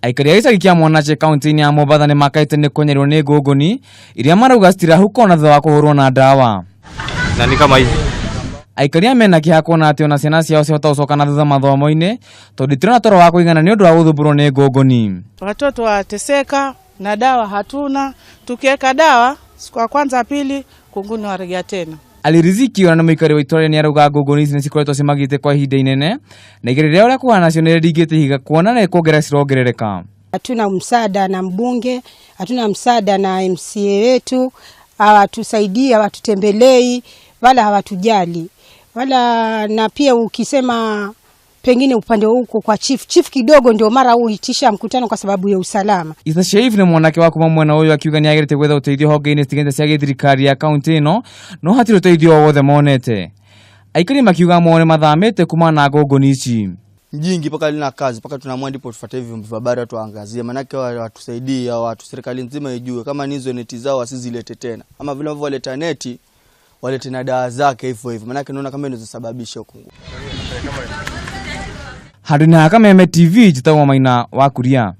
Aikari ya gicagi kia Mwaweche kaunti ya Mombatha nimakaire ni kunyerwo ni ngunguni iria marauga citirahukwo na thutha wa kuhurwo na ndawa. Na ni kama hivi Aikari mena kihako na ati ona ciana ciao cihota gucoka na thutha mathomo-ini tondu itirona toro wa kuigana ni undu wa guthumbũrwo ni ngunguni. Watoto wateseka na dawa hatuna, tukiweka dawa siku ya kwanza pili ngunguni waregea tena. Aliriziki ona nimakaire wa ituura ni arauga ngunguni ici ni cikoretwo cimagite kwa ihinda inene na igereria uria kuhana cio ni ringite higa kuona na kuongerera cirongerereka. Hatuna msaada na mbunge, hatuna msaada na MCA wetu, hawatusaidia, hawatutembelei, wala hawatujali. Wala na pia ukisema pengine upande huko kwa chief kidogo ndio mara huitisha mkutano kwa sababu ya usalama. Itha hivi ni mwanake wa kuma mwena uyu akiuga ni agerete gwetha uteithio honge-ini citigente cia thirikari ya kaunti ino no hatire uteithio wothe monete. Aikari makiuga mone mathamite kuma na ngunguni ici mjingi paka lina kazi paka tunaamua ndipo tufuate hivi vyombo vya habari watu waangazie, manake watusaidie au watu serikali nzima ijue kama nizo neti zao wasizilete tena, ama vile wanavyoleta neti walete na dawa zake hivyo, manake naona kama inazosababisha ukungu. Haduna Kameme TV jitagwo Maina wa Kuria.